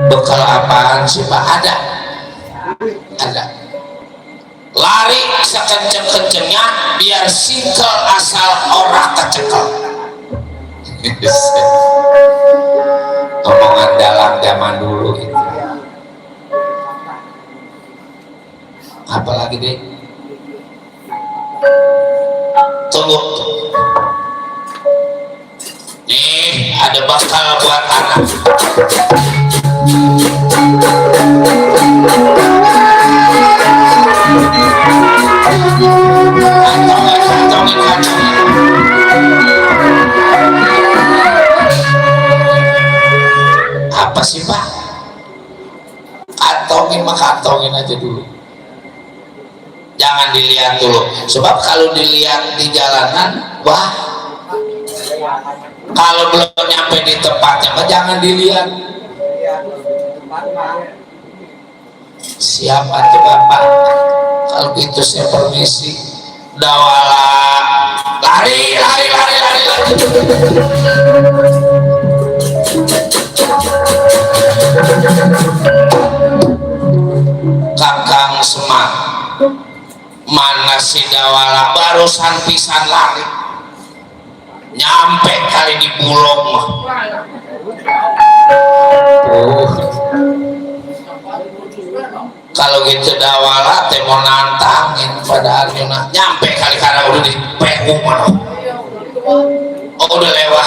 Bekal apaan sih Pak? Ada lari sekenceng-kencengnya biar singkel asal orang kecekel. Omongan dalam zaman dulu itu. Apalagi deh, tunggu nih, ada bakal buat anak. Apa sih Pak? Kantongin aja dulu, jangan dilihat dulu, sebab kalau dilihat di jalanan, wah, kalau belum nyampe di tempatnya jangan dilihat. Siapa tuh Bapak? Kalau gitu saya permisi. Dawala, lari. Kakang Semar, mana si Dawala? Barusan pisan lari, nyampe kali di Bulog mah. Kalau gitu Dawala teh mau nantangin, padahal nyampe kali karena udah di PU mana. Oh udah lewat,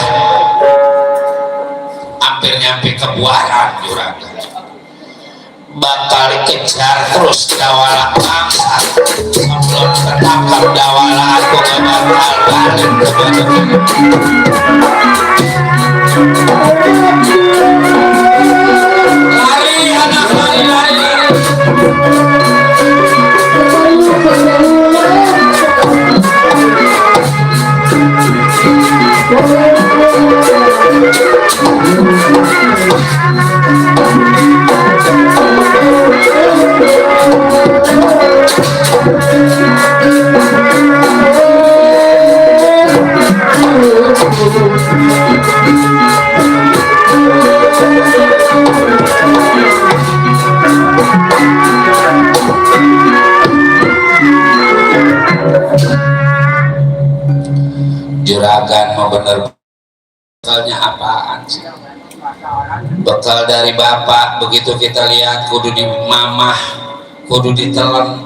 hampir nyampe ke Buaran juragan. Bakal dikejar terus Dawala bangsat. Sebelum ketangkap Dawala aku gak bakal balik ke lari anak, lari. Juragan mau bener bekalnya apaan sih? Bekal dari bapak, begitu kita lihat kudu di mamah, kudu ditelan.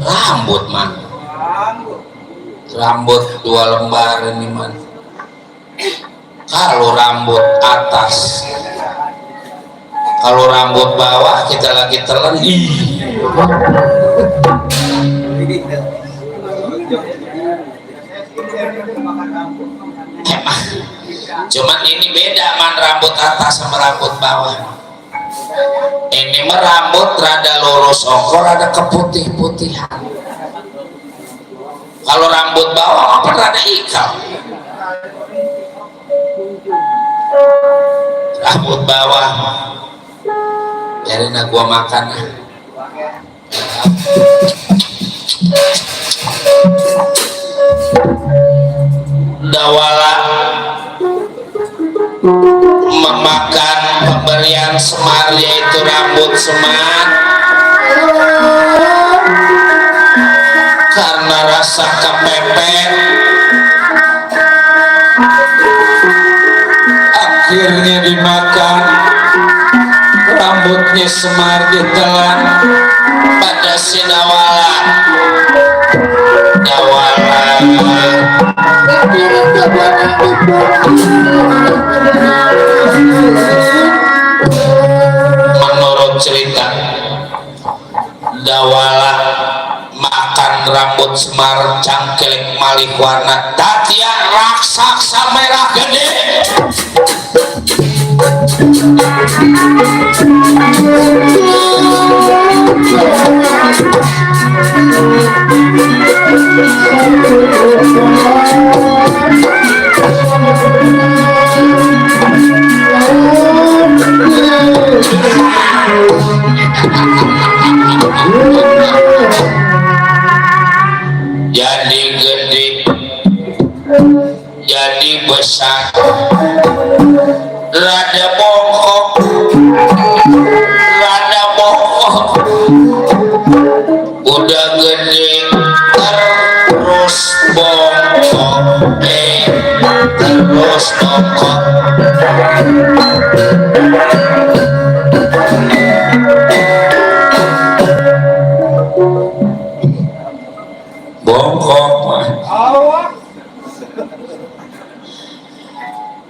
Rambut man, rambut 2 lembar ini man. Kalau rambut atas, kalau rambut bawah kita lagi telan. Cuman ini beda man, rambut atas sama rambut bawah. Ini mah rambut rada lurus ongkor, ada keputih-putihan. Kalau rambut bawah apa rada ikal. Rambut bawah biarin gua makan. Dawala memakan pemberian Semar, yaitu rambut Semar, karena rasa kepepet akhirnya dimakan. Rambutnya Semar ditelan pada si Dawala. Menurut cerita, Dawala makan rambut Semar cangkelik malih warna tatia raksasa merah gede. Jadi gede, jadi besar rada bongkok udah gede terus bongkok terus bongkok bongkok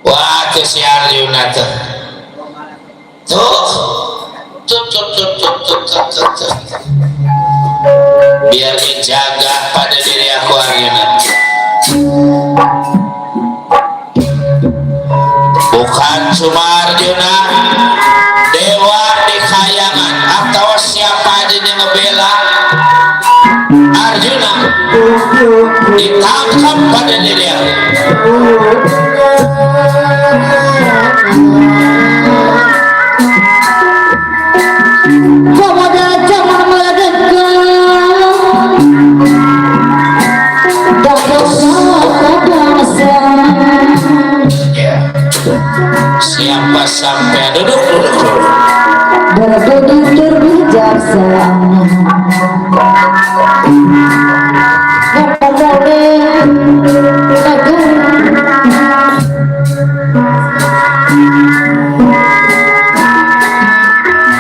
wah tuh si Arjuna tuh biar dijaga pada diri aku Arjuna bukan cuma Arjuna dewa di kayangan atau siapa aja yang ngebela Arjuna ditangkap pada diri aku siapa sampai duduk berpikir bijaksana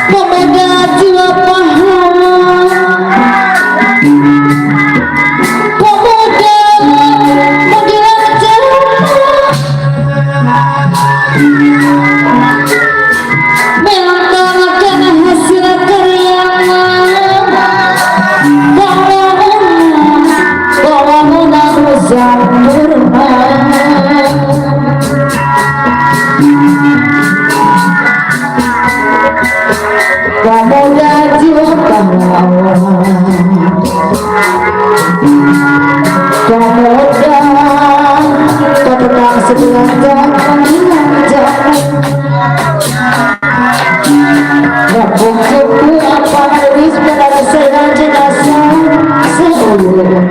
pemegang jiwa pahlawan pemuda menjelajah melantangkan hasil karyanya bangunan sempurna pemuda jiwa pahlawan pemuda pemenang sebelah jangan Rabung suku apa habis pada sedang jenazah seulurnya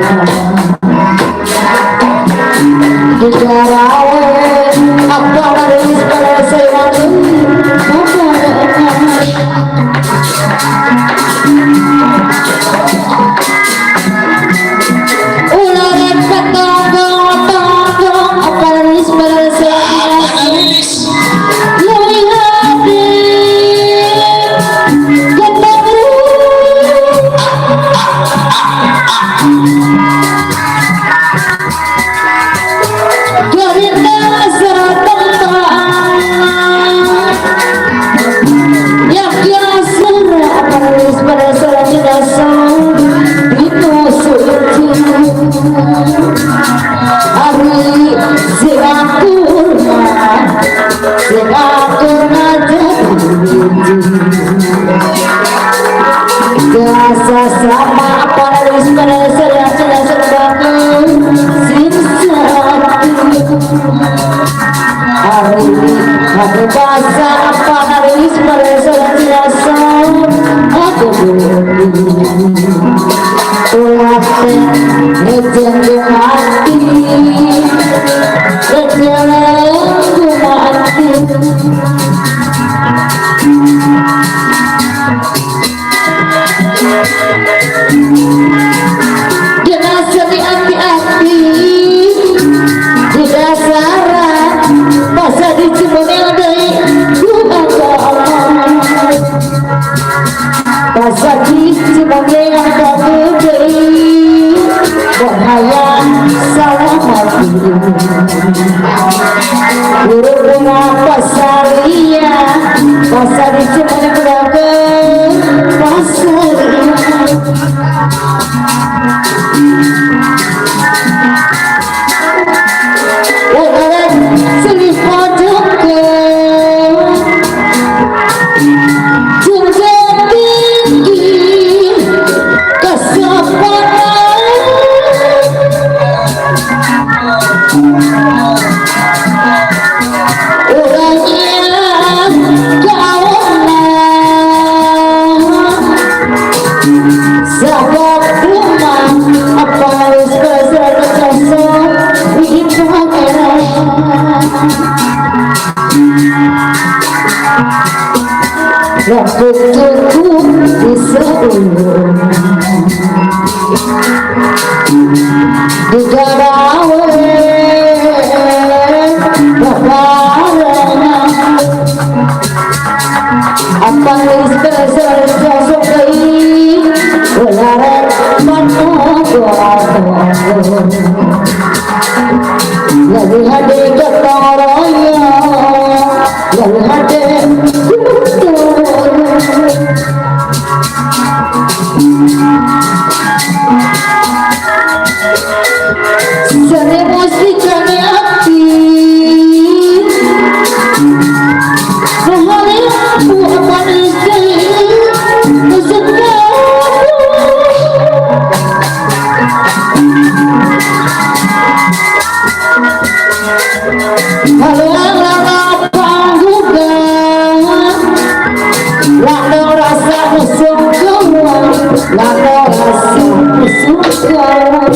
di jarawan apa habis pada sedang ular petong apa habis pada sedang sama para pada sedang bangun hari ini aku bahasa para pada sedang aku ulatnya rejen hati rejen hati jenazah di hati-hati di dasaran masa di Cibonel dari ada Allah masa di Cibonel ada dari bahaya salah hati guru rumah pasaria masa di Cibonel ada pasaria Orangnya kau lalu hade gotong royong, lalu hade gotong royong. Jane mesti jane ati, rohani aku apa nih kalau ala pangguga, lano rasa musuh kawan, lano rasa musuh kawan.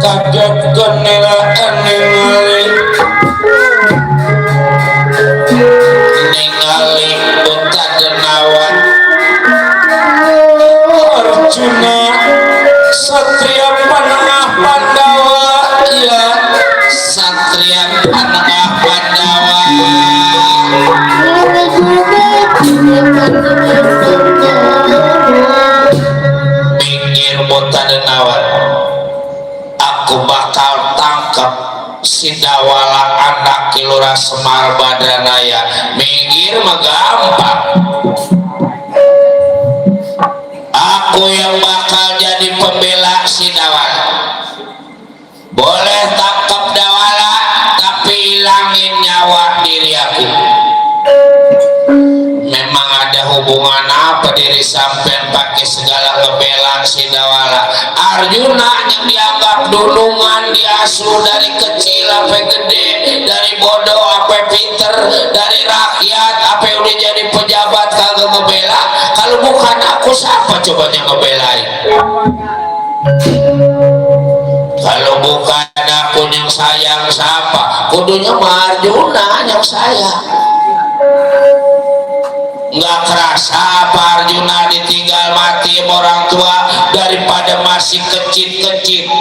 Kaget kenela ningali buta denawan Arjuna satria panengah Pandawa, ya satria panengah Pandawa. Minggir buta denawan, aku bakal tangkap si Dawala anak Kilura Semar Badranaya. Minggir mah gampang, aku yang bakal jadi pembela si Dawala. Boleh tangkap Dawala tapi hilangin nyawa diri aku. Memang ada hubungan apa diri sampean pakai segala ngebela si Dawala? Arjuna yang dianggap dulungan, diasuh dari kecil sampai gede, dari bodoh sampai pinter, dari rakyat sampai udah jadi pejabat kagak ngebela. Kalau bukan aku siapa cobanya ngebelain? Kalau bukan aku yang sayang siapa? Kudunya mah Arjuna yang sayang. Nggak kerasa apa Arjuna ditinggal mati sama orang tua daripada masih kecil-kecil.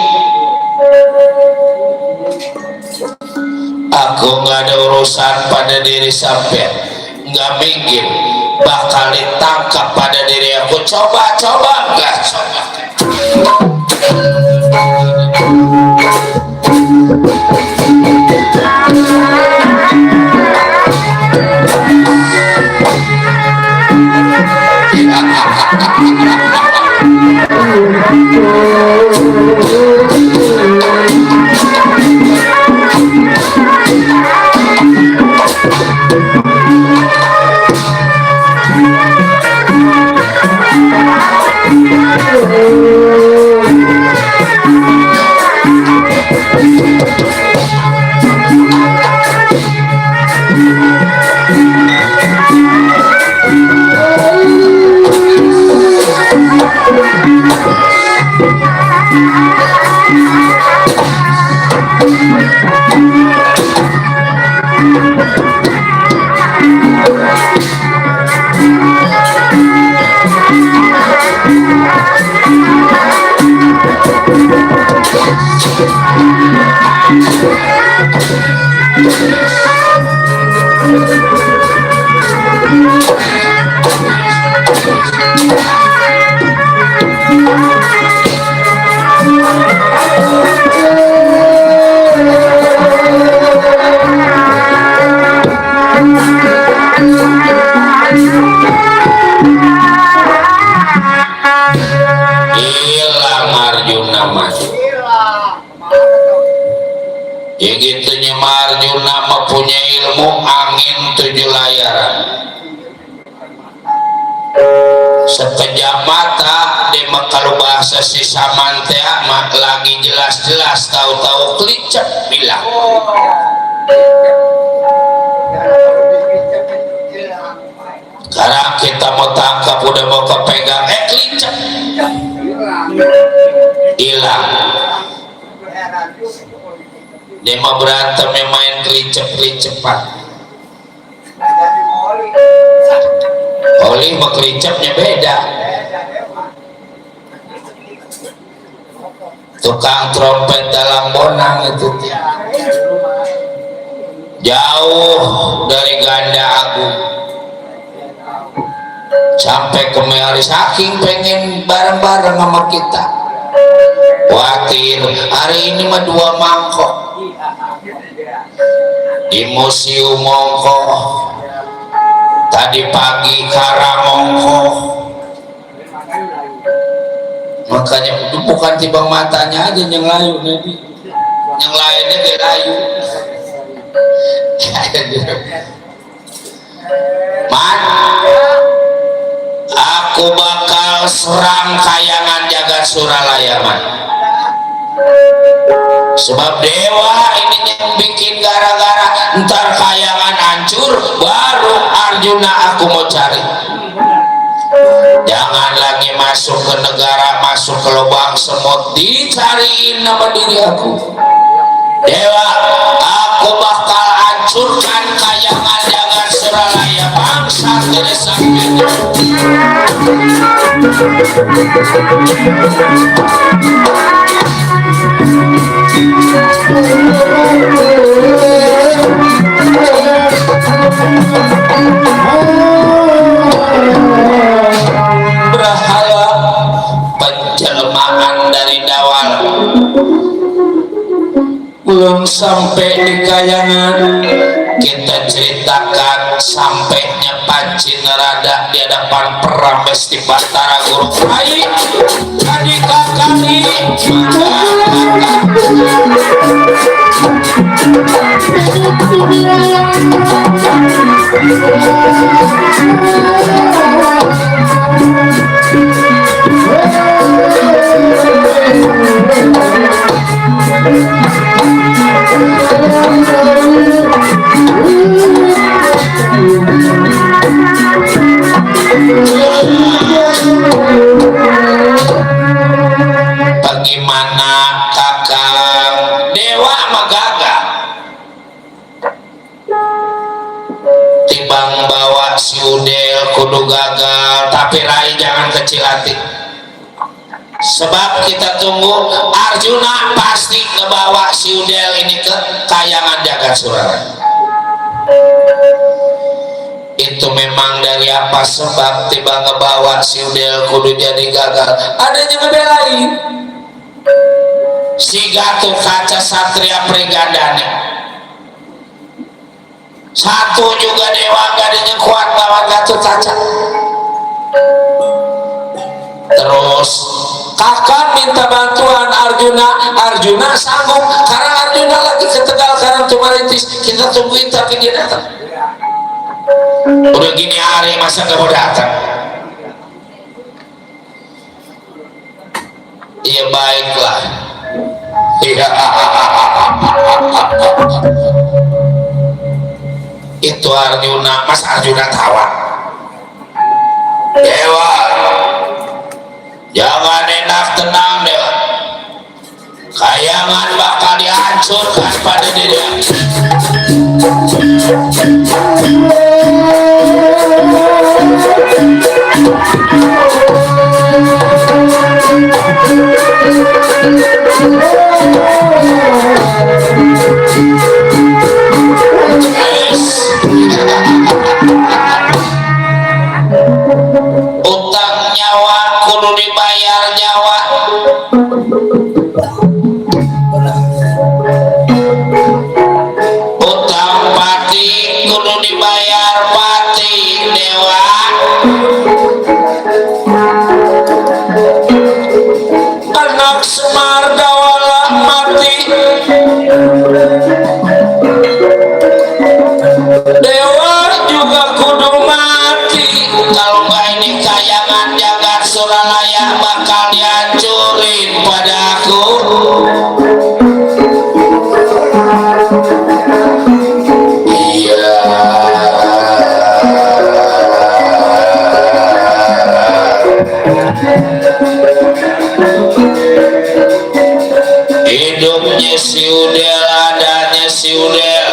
Aku nggak ada urusan pada diri sampean, nggak mikir bakal ditangkap pada diri aku. Coba nggak coba. Hilang Arjuna mas. Ya gitunya Arjuna mempunyai ilmu angin 7 layaran. Sekejap mata dia kalau bahasa si Samantea mah lagi jelas-jelas tahu-tahu kelicep bilang. Karena kita mau tangkap udah mau kepegang kelicep hilang. Dia mau berantem yang main kelicep-kelicepan. Oli sama kelicepnya beda. tukang trompet dalam bonang itu jauh dari Ganda Agung sampai ke Meari, saking pengen bareng-bareng sama kita. Khawatir hari ini mah 2 mangkok di museum mongko, tadi pagi Karangongko, makanya bukan timbang matanya aja yang layu nih, yang lainnya dia layu. Man, aku bakal serang kayangan jagat Suralaya man, sebab dewa ini yang bikin gara-gara ntar kayangan hancur baru Arjuna aku mau cari. Jangan lagi masuk ke negara, masuk ke lubang semut, dicariin nama diri aku. Dewa, aku bakal hancurkan kayangan jagat Suralaya, bangsa Trisakti. Berhala penjelmaan dari Dawal belum sampai di kayangan, kita ceritakan sampainya Panci Nerada di hadapan Perambes di Batara Guru Rai tadi kakali bagaimana kakang dewa magaga timbang bawa si Udel kudu gagal, tapi Rai jangan kecil hati, sebab kita tunggu Arjuna pasti ngebawa si Udel ini ke kayangan jagat Suralaya. Itu memang dari apa sebab tiba ngebawa si Udel kudu jadi gagal, adanya ngebelain si Gatot Kaca Satria Prigandani. Satu juga dewa gadanya kuat lawan Gatot Kaca. Terus kakak minta bantuan Arjuna, Arjuna sanggup karena Arjuna lagi ke Tegal Karang Tumaritis. Kita tungguin tapi dia datang. Udah gini hari masa gak mau datang? Iya baiklah. Iya. Itu Arjuna, Mas Arjuna tawa. Dewa, jangan enak tenang Dewa. Kayangan bakal dihancurkan pada diri. Utang nyawa kudu dibayar nyawa. Utang pati kudu dibayar pati Dewa. Anak Semar Dawala mati, Dewa juga kudu mati. Kalau nggak ini kayangan jagat Suralaya bakal dihancurin pada aku. Iya. Hidupnya si Udel, adanya si Udel.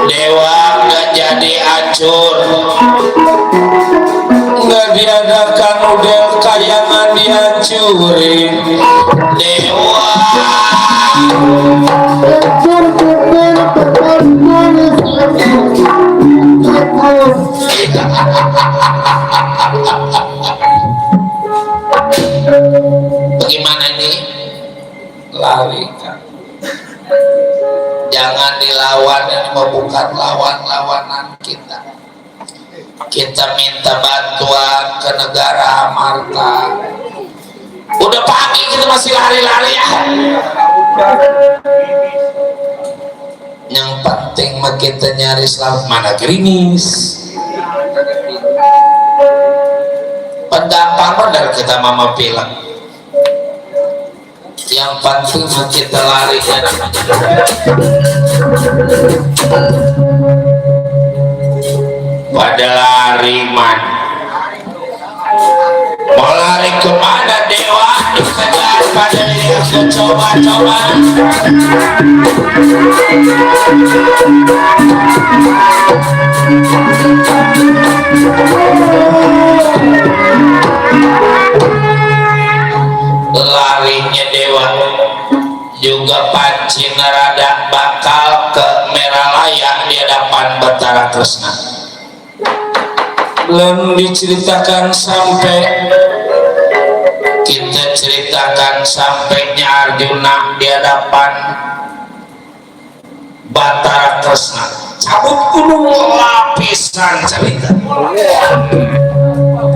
Dewa nggak jadi hancur, nggak diadakan Udel kayangan dihancur. curing dewa bagaimana ini lari kan jangan dilawan, ini bukan lawan-lawanan kita. Kita minta bantuan ke negara Amarta. Udah pagi kita masih lari-lari ya. Yang penting mah kita nyari selamat. Mana gerimis pendampang benar kita mama bilang. Yang penting mah kita lari ya. Pada lari man mau lari kemana dewa dikejar pada diri aku coba-coba larinya dewa juga pancing rada bakal ke Meralaya di hadapan Batara Kresna. Belum diceritakan sampai kita ceritakan sampainya Arjuna di hadapan Batara Kresna cabut gunung lapisan cerita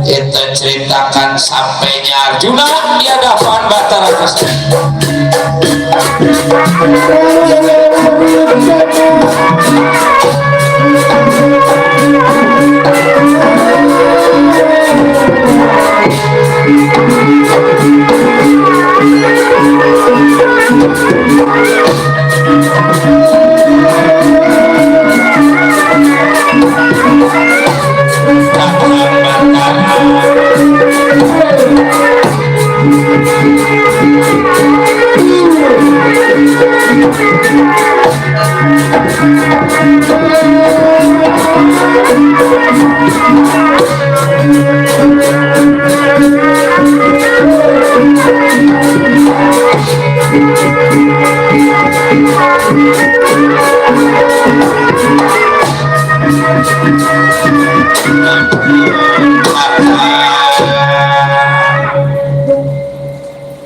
kita ceritakan sampainya Arjuna di hadapan Batara Kresna.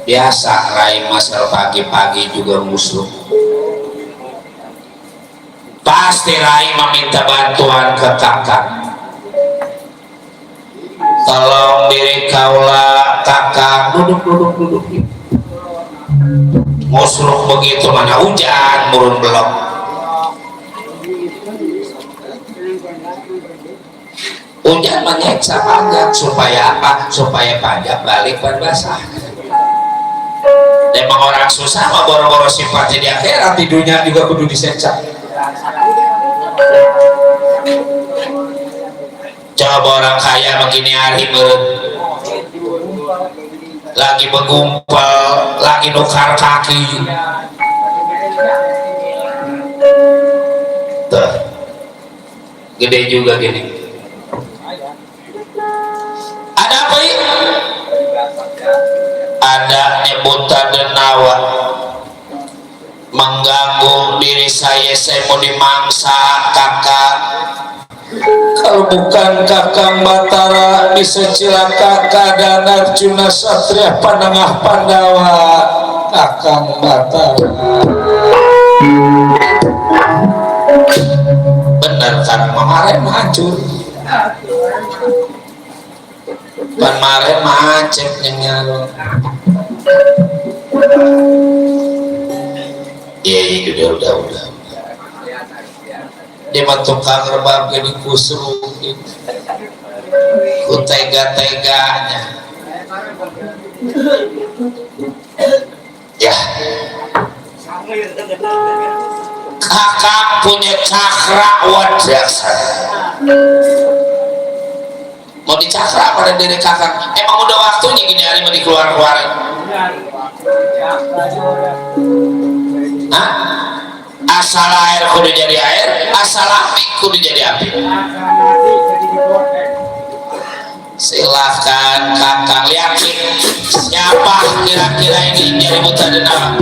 Biasa Rai Masal pagi-pagi juga musuh. Pasti Rai meminta bantuan ke kakak. Tolong diri kaula kakak, duduk. Musuh begitu mana hujan murun belok. Hujan menyeksa pajak supaya apa? Supaya pajak balik pada basah. Emang orang susah mah boro-boro sifatnya di akhirat, di dunia juga kudu diseksa. Coba orang kaya begini hari lagi begumpal, lagi nukar kaki. Tuh, gede juga gini. Ada apa ini? Ada nyebutan denawa mengganggu diri saya mau dimangsa kakak. Kalau bukan kakang Batara bisa cilaka keadaan Arjuna Satria Panengah Pandawa. Kakang Batara benar kan kemarin hancur, kemarin macet nyalo. Iya udah dia mah tukang rebab jadi kusru ku tega-teganya ya. Kakak punya cakra wadasa, mau dicakra pada diri kakak. Emang udah waktunya gini hari mau dikeluar-keluarin. Hah? Asal air kudu jadi air, asal api kudu jadi api. Silahkan kakak yakin siapa kira-kira ini jadi buta denawa?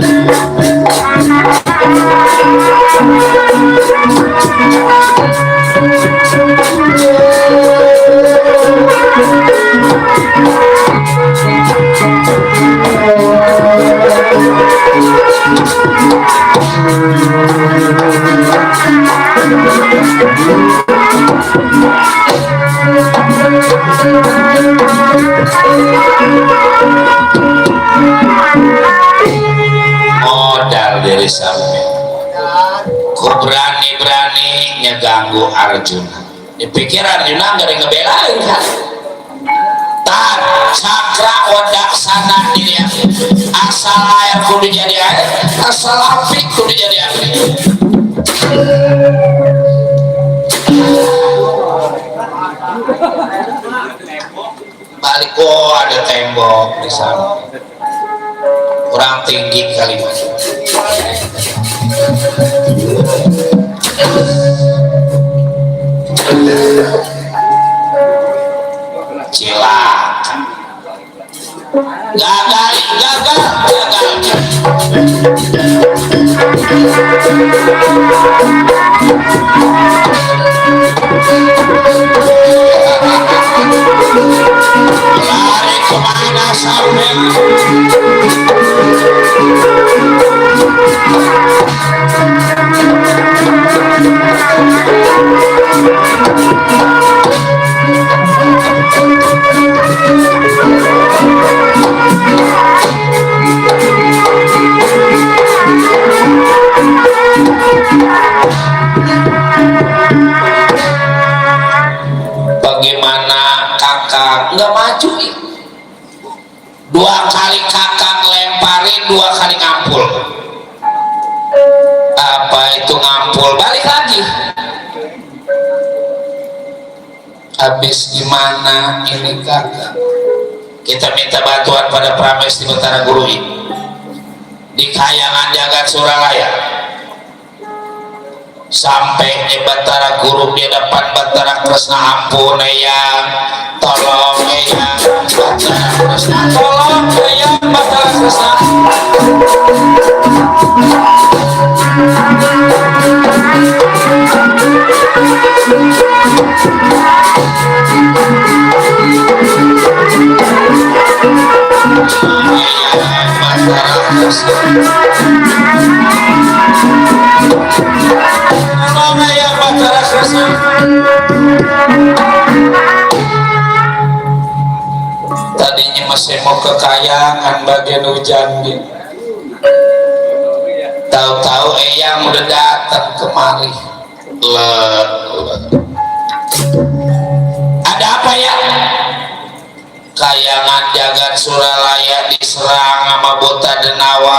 Modal diri sampai ku berani-berani ngeganggu Arjuna. Dipikir Arjuna gak ada ngebelain kan? Tan cakra wadak sana diri asal air kudu jadi air, asal api kudu jadi api. Balik ada tembok di sana. Kurang tinggi kalimat. Cilaka. Gagal. Lari kemana sampai? Bagaimana kakak nggak maju ya? 2 kali kakak lemparin, 2 kali ngampul. Apa itu ngampul? Balik lagi. Habis gimana ini kakak? Kita minta bantuan pada Prames di Betara Guru ini, di Kayangan Jagat Suralaya. Sampai di Betara Guru di depan Betara Kresna, ampun eyang, tolong eyang Betara Kresna, tolong eyang Betara Kresna. Tadinya masih mau ke Kayangan bagian hujan gitu. Tahu-tahu eyang udah datang kemari. Ada apa ya? Kayangan Jagat Suralaya diserang sama buta denawa.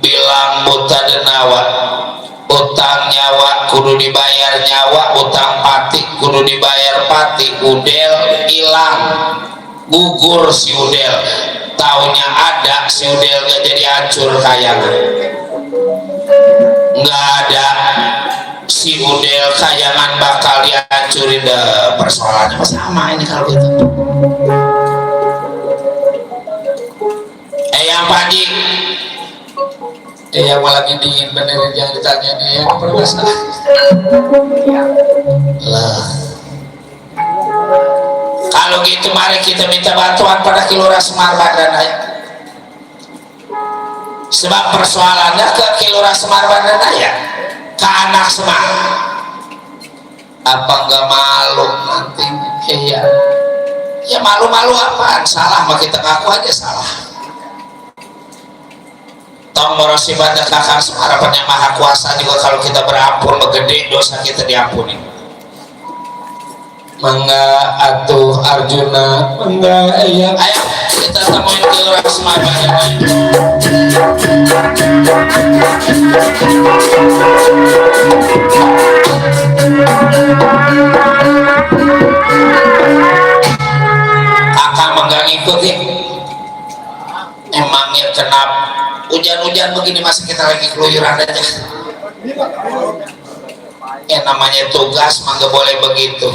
Bilang buta denawa, utang nyawa kudu dibayar nyawa, utang pati kudu dibayar pati. Udel hilang, gugur si Udel. Taunya ada si Udel gak jadi hancur Kayangan. Nggak ada si Udel, Kayangan bakal dihancurin. Persoalannya sama ini kalau gitu. Yang pagi yang lagi dingin benerin, jangan ditanya dia yang bermasalah lah. Kalau gitu mari kita minta bantuan pada Kilura Semar Bandanaya, sebab persoalannya ke Kilura Semar Bandanaya, ke anak Semar. Apa enggak malu nanti? Ya malu-malu apaan? Salah mah kita ngaku aja salah. Tong morosi pada kakak Semar yang maha kuasa juga, kalau kita berampun begede dosa kita diampuni. Mangga atuh Arjuna, mangga eyang. Ayo kita temuin Kilura Semar Bandanaya. Kakak mangga ngikutin. Emangnya kenapa hujan-hujan begini masih kita lagi keluyuran aja? namanya tugas mah gak boleh begitu.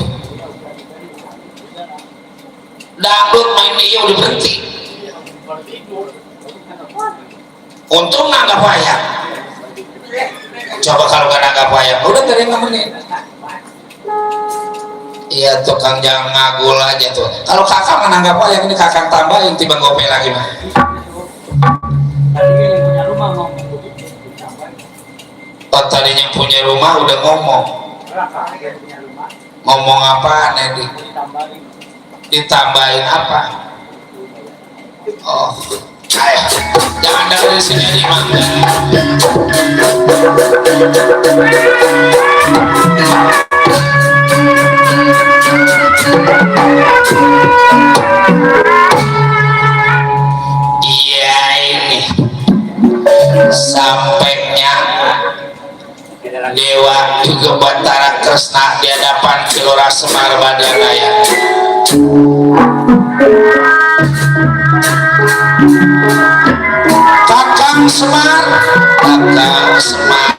Dangdut main dia udah berhenti. Untung nanggap wayang. Coba kalau gak nanggap wayang, udah gak ada yang nemenin. Iya tukang jangan ngagul aja tuh. Kalau kakak menanggap wayang ini kakak tambahin tiba gope lagi mah. Oh, tadinya punya rumah udah ngomong. Ngomong apa Nedi? Ditambahin apa? Oh, ayo, jangan dari sini aja Mang. Iya ini sampainya Dewa juga Batara Kresna di hadapan Kilora Semar Badaraya. Kakang Semar, Kakang Semar.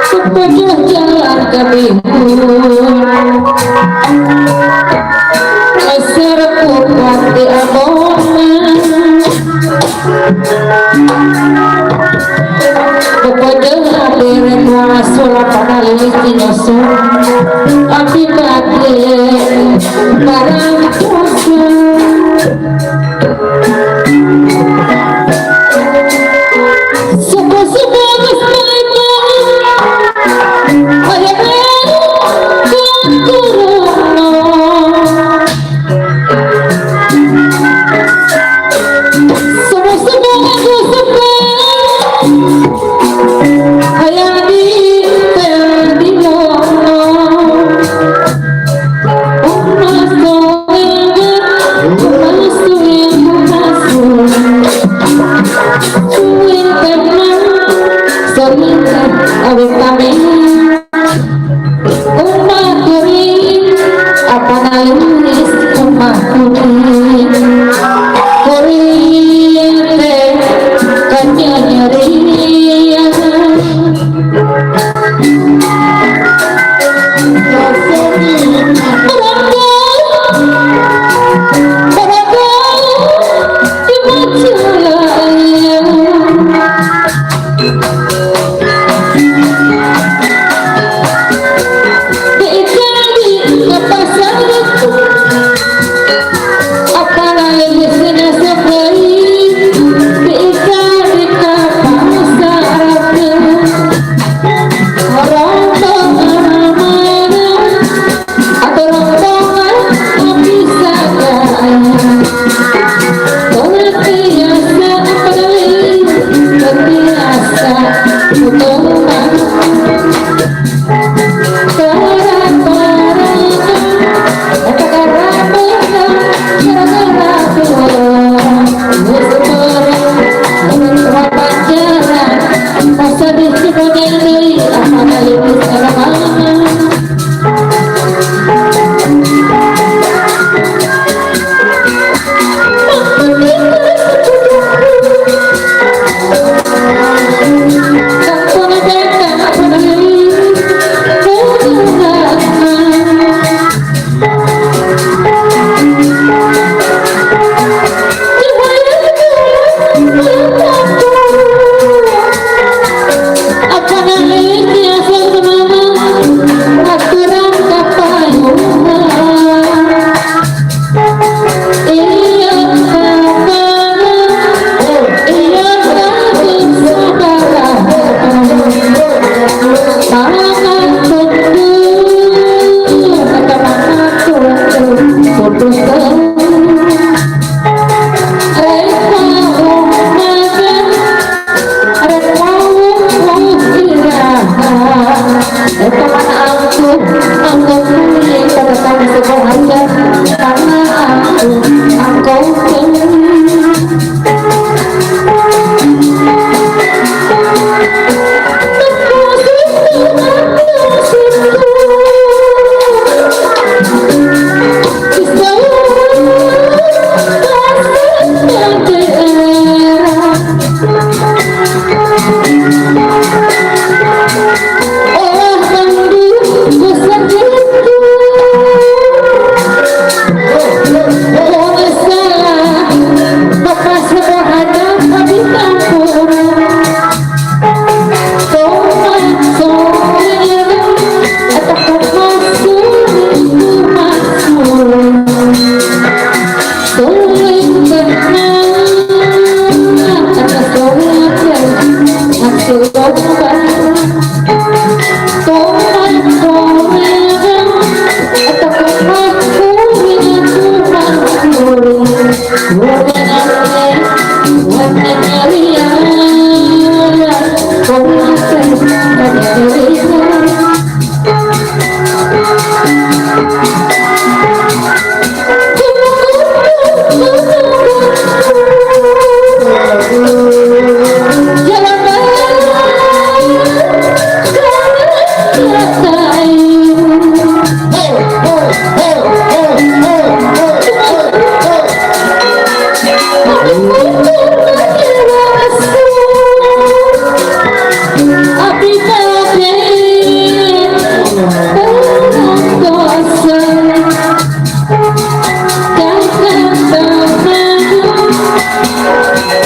Sepenuh jalan kebingungan serpu pati abonan pokoknya hadir muasola panalili tinoso api bate barang kuasa suku-suku kesalahan Oh,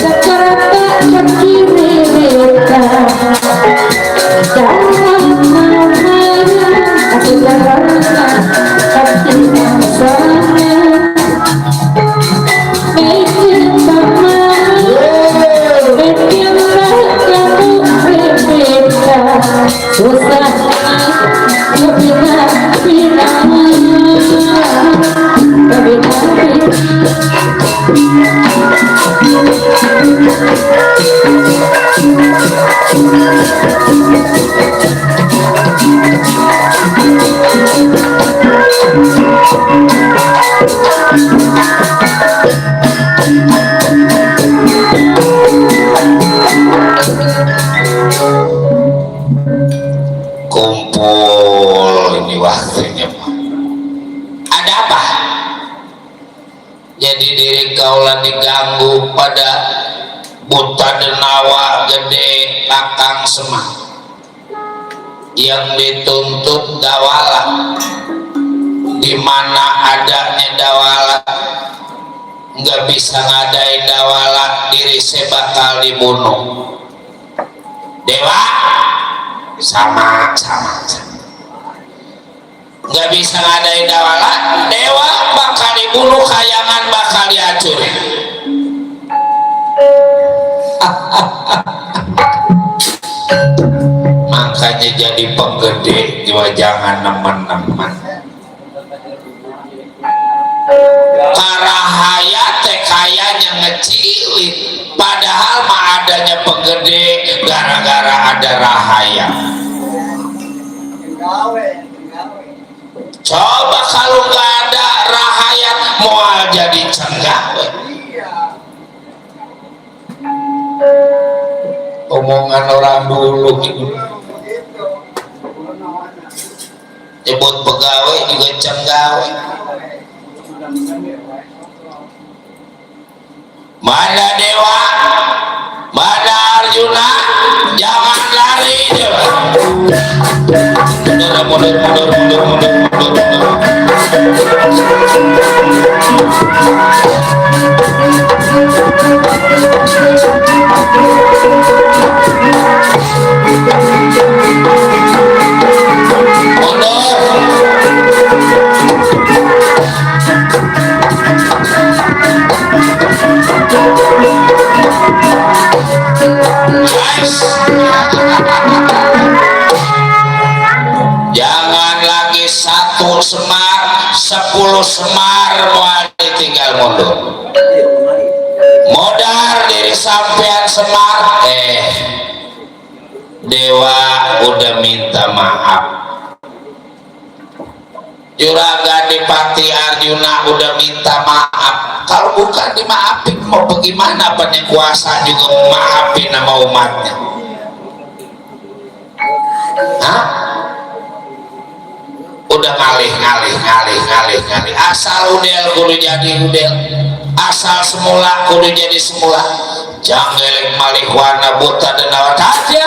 Jakarta kiri rita dalam namanya aku Jakarta hati masanya bikin mama bikin kamu berbeda susah bina kumpul ini waktunya. Ada apa? Jadi diri kaulah diganggu pada buta denawa gede kakang semah yang dituntut dawala, di mana adanya dawala nggak bisa ngadain dawala, diri saya bakal dibunuh. Dewa sama nggak bisa ngadain dawala, dewa bakal dibunuh, kayangan bakal dihancurin. Makanya jadi penggede jiwa jangan nemen-nemen karahaya teh kayanya ngecilik, padahal mah adanya penggede gara-gara ada rahaya. Coba kalau nggak ada rahaya moal jadi cenggawe. Omongan orang dulu gitu. Nyebut pegawai juga cenggawe. Mana Dewa, mana Arjuna, jangan lari Dewa. Mundur. Jangan lagi 1 semar 10 semar mau tinggal mundur. Modar diri sampean semar, dewa udah minta maaf. Juragan Dipati Arjuna udah minta maaf. Kalau bukan dimaafin mau bagaimana? Penikuasa juga maafin nama umatnya. Hah? Udah ngalih. Asal udel kudu jadi udel, asal semula kudu jadi semula. Janggeleng malih warna buta dan awat aja.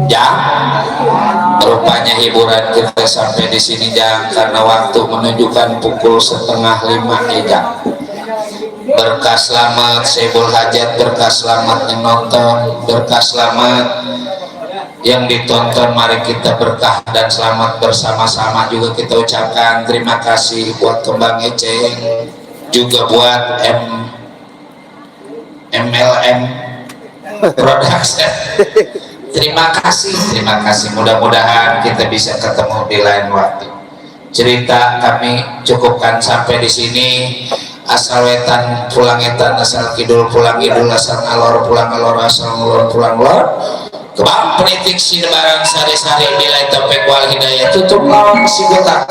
Ya, rupanya hiburan kita sampai di sini Jang, karena waktu menunjukkan pukul 4:30 ya Jang. Berkah selamat Sebul Hajat, berkah selamat yang nonton, berkah selamat yang ditonton. Mari kita berkah dan selamat bersama-sama. Juga kita ucapkan terima kasih buat Kembang Eceng, juga buat MLM Production. Terima kasih. Mudah-mudahan kita bisa ketemu di lain waktu. Cerita kami cukupkan sampai di sini. Asal wetan pulang etan, asal kidul pulang kidul, asal ngalor pulang ngalor, asal ngalor pulang ngalor. Kebang penitik si lebaran sari-sari, bila topik wal hidayah tutup lawan si butak.